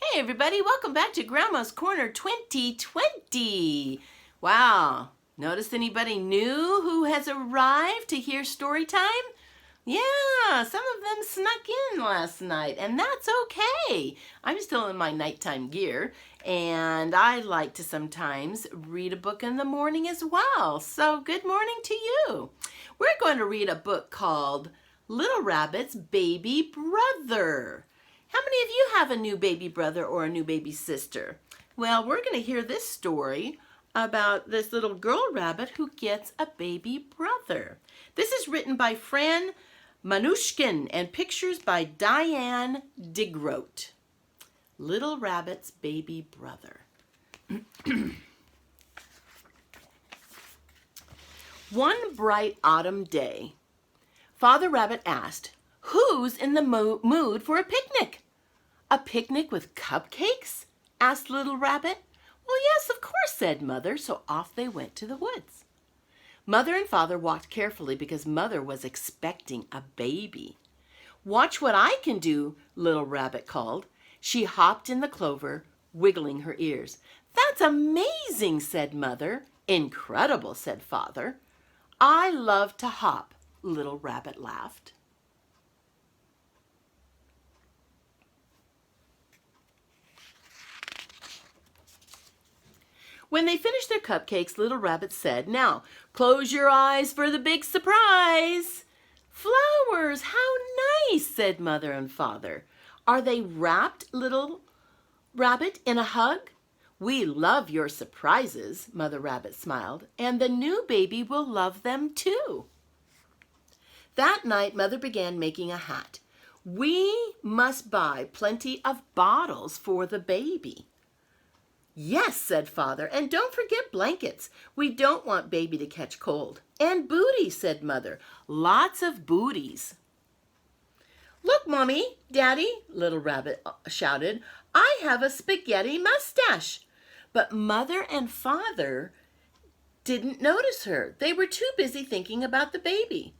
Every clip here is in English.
Hey everybody, welcome back to Grandma's Corner 2020. Wow, notice anybody new who has arrived to hear story time? Yeah, some of them snuck in last night, and that's okay. I'm still in my nighttime gear, and I like to sometimes read a book in the morning as well. So good morning to you. We're going to read a book called Little Rabbit's Baby Brother. How many of you have a new baby brother or a new baby sister? Well, we're going to hear this story about this little girl rabbit who gets a baby brother. This is written by Fran Manushkin and pictures by Diane Digroat. Little Rabbit's Baby Brother. One bright autumn day, Father Rabbit asked, "Who's in the mood for a picnic?" "A picnic with cupcakes?" asked Little Rabbit. "Well, yes, of course," said Mother, so off they went to the woods. Mother and Father walked carefully because Mother was expecting a baby. "Watch what I can do," Little Rabbit called. She hopped in the clover, wiggling her ears. "That's amazing," said Mother. "Incredible," said Father. "I love to hop," Little Rabbit laughed. When they finished their cupcakes, Little Rabbit said, "Now, close your eyes for the big surprise." "Flowers, how nice," said Mother and Father. "Are they wrapped, Little Rabbit, in a hug?" "We love your surprises," Mother Rabbit smiled, "and the new baby will love them too." That night, Mother began making a hat. "We must buy plenty of bottles for the baby." "Yes," said Father, "and don't forget blankets. We don't want baby to catch cold." "And booties," said Mother. "Lots of booties." "Look, Mommy, Daddy," Little Rabbit shouted. "I have a spaghetti mustache." But Mother and Father didn't notice her. They were too busy thinking about the baby.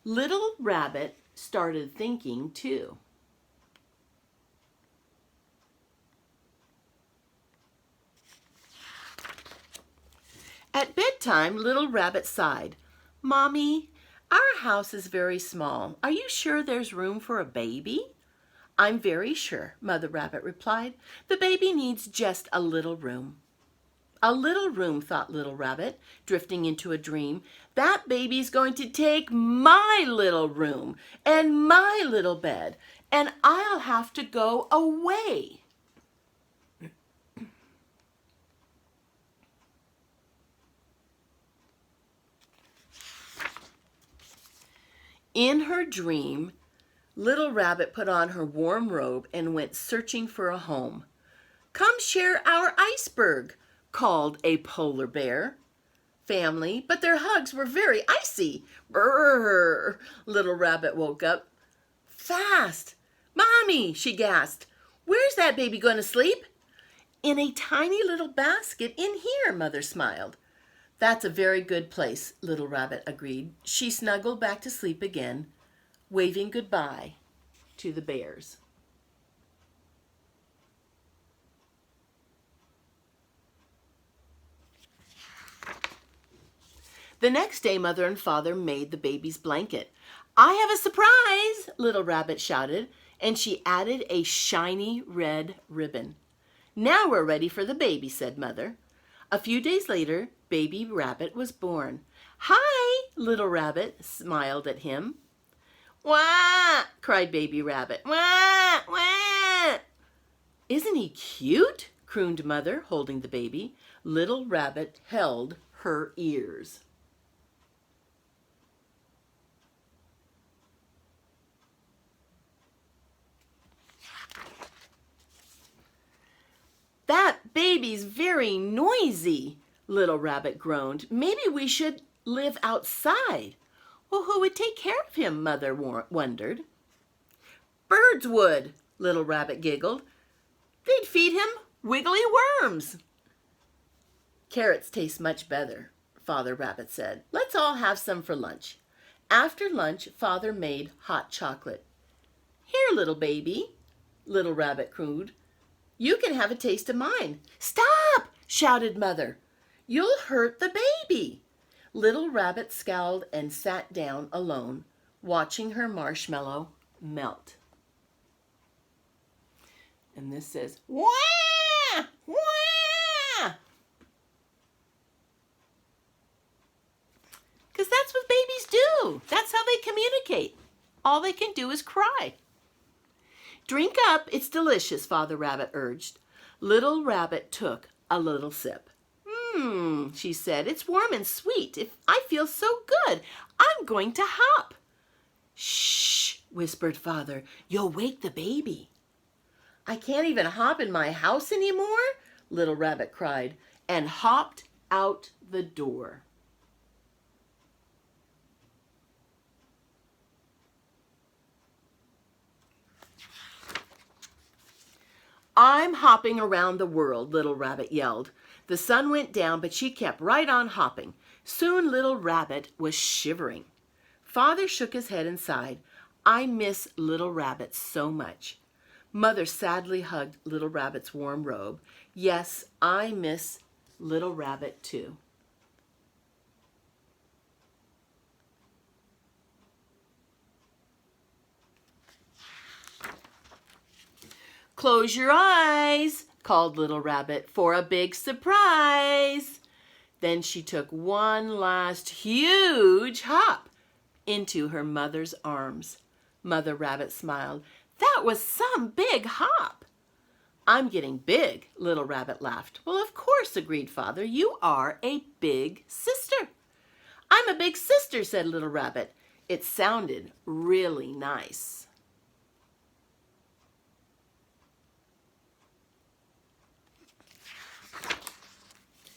Little Rabbit started thinking too. At bedtime, Little Rabbit sighed. "Mommy, our house is very small. Are you sure there's room for a baby?" "I'm very sure," Mother Rabbit replied. "The baby needs just a little room." "A little room," thought Little Rabbit, drifting into a dream. "That baby's going to take my little room and my little bed, and I'll have to go away." In her dream, Little Rabbit put on her warm robe and went searching for a home. "Come share our iceberg," called a polar bear family, but their hugs were very icy. "Brrr!" Little Rabbit woke up. "Fast! Mommy!" she gasped. "Where's that baby going to sleep?" "In a tiny little basket in here," Mother smiled. "That's a very good place," Little Rabbit agreed. She snuggled back to sleep again, waving goodbye to the bears. The next day, Mother and Father made the baby's blanket. "I have a surprise," Little Rabbit shouted, and she added a shiny red ribbon. "Now we're ready for the baby," said Mother. A few days later, Baby Rabbit was born. "Hi!" Little Rabbit smiled at him. "Wah!" cried Baby Rabbit. "Wah! Wah!" "Isn't he cute?" crooned Mother, holding the baby. Little Rabbit held her ears. "That baby's very noisy," Little Rabbit groaned. "Maybe we should live outside." "Well, who would take care of him?" Mother wondered. "Birds would," Little Rabbit giggled. "They'd feed him wiggly worms." "Carrots taste much better," Father Rabbit said. "Let's all have some for lunch." After lunch, Father made hot chocolate. "Here, little baby," Little Rabbit cooed. You can have a taste of mine. Stop, shouted Mother. You'll hurt the baby. Little Rabbit scowled and sat down alone, watching her marshmallow melt. And this says, wah, wah. Because that's what babies do. That's how they communicate. All they can do is cry. Drink up, it's delicious, Father Rabbit urged. Little Rabbit took a little sip. She said, it's warm and sweet. I feel so good. I'm going to hop. Shh, whispered Father. You'll wake the baby. I can't even hop in my house anymore, Little Rabbit cried, and hopped out the door. I'm hopping around the world, Little Rabbit yelled. The sun went down, but she kept right on hopping. Soon Little Rabbit was shivering. Father shook his head and sighed. I miss Little Rabbit so much. Mother sadly hugged Little Rabbit's warm robe. Yes, I miss Little Rabbit too. Close your eyes, called Little Rabbit, for a big surprise. Then she took one last huge hop into her mother's arms. Mother Rabbit smiled. That was some big hop. I'm getting big, Little Rabbit laughed. Well, of course, agreed Father. You are a big sister. I'm a big sister, said Little Rabbit. It sounded really nice.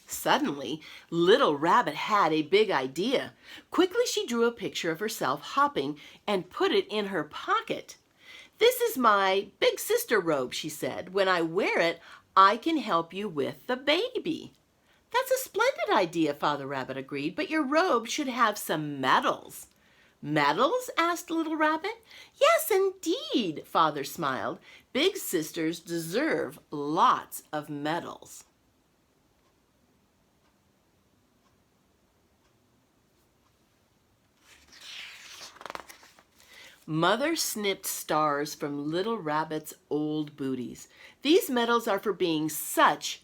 Suddenly, Little Rabbit had a big idea. Quickly, she drew a picture of herself hopping and put it in her pocket. This is my big sister robe, she said. When I wear it, I can help you with the baby. That's a splendid idea, Father Rabbit agreed, but your robe should have some medals. Medals? Asked Little Rabbit. Yes, indeed, Father smiled. Big sisters deserve lots of medals. Mother snipped stars from Little Rabbit's old booties. These medals are for being such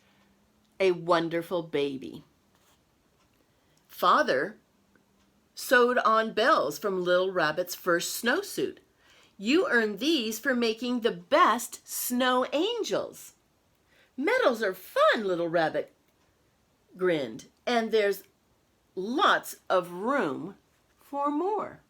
a wonderful baby. Father sewed on bells from Little Rabbit's first snowsuit. You earned these for making the best snow angels. Medals are fun, Little Rabbit grinned, and there's lots of room for more.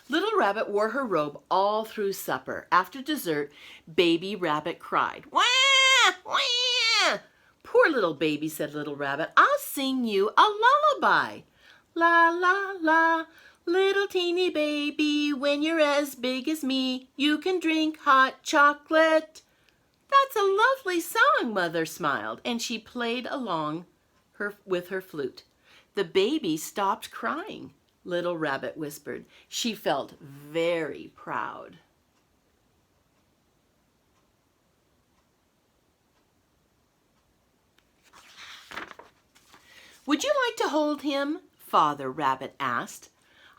Little Rabbit wore her robe all through supper. After dessert, Baby Rabbit cried. Wah! Wah! Poor little baby, said Little Rabbit. I'll sing you a lullaby. La, la, la, little teeny baby, when you're as big as me, you can drink hot chocolate. That's a lovely song, Mother smiled, and she played along with her flute. The baby stopped crying. Little Rabbit whispered. She felt very proud. Would you like to hold him? Father Rabbit asked.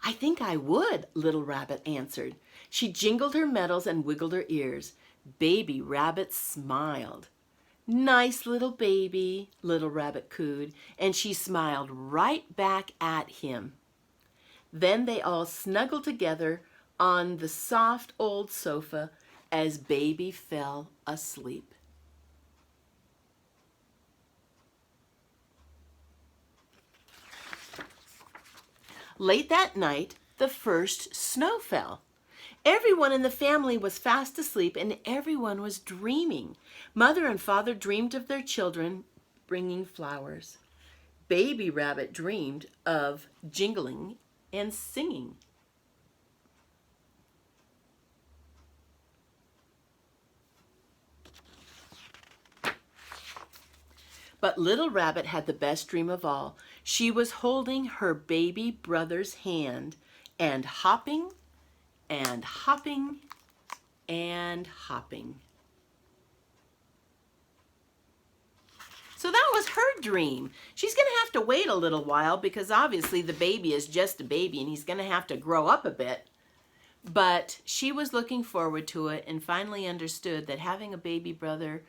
I think I would, Little Rabbit answered. She jingled her medals and wiggled her ears. Baby Rabbit smiled. Nice little baby, Little Rabbit cooed, and she smiled right back at him. Then they all snuggled together on the soft old sofa as Baby fell asleep. Late that night, the first snow fell. Everyone in the family was fast asleep and everyone was dreaming. Mother and Father dreamed of their children bringing flowers. Baby Rabbit dreamed of jingling and singing. But Little Rabbit had the best dream of all. She was holding her baby brother's hand and hopping and hopping and hopping. So that was her dream. She's going to have to wait a little while because obviously the baby is just a baby and he's going to have to grow up a bit. But she was looking forward to it and finally understood that having a baby brother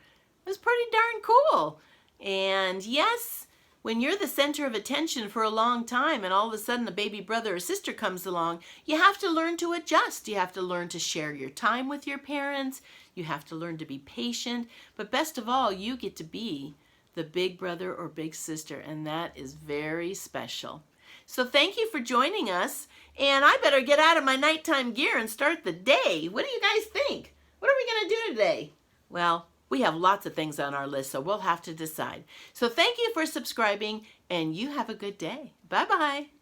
was pretty darn cool. And yes, when you're the center of attention for a long time and all of a sudden a baby brother or sister comes along, you have to learn to adjust. You have to learn to share your time with your parents. You have to learn to be patient. But best of all, you get to be the big brother or big sister, and that is very special. So thank you for joining us, and I better get out of my nighttime gear and start the day. What do you guys think? What are we going to do today? Well, we have lots of things on our list, so we'll have to decide. So thank you for subscribing, and you have a good day. Bye-bye.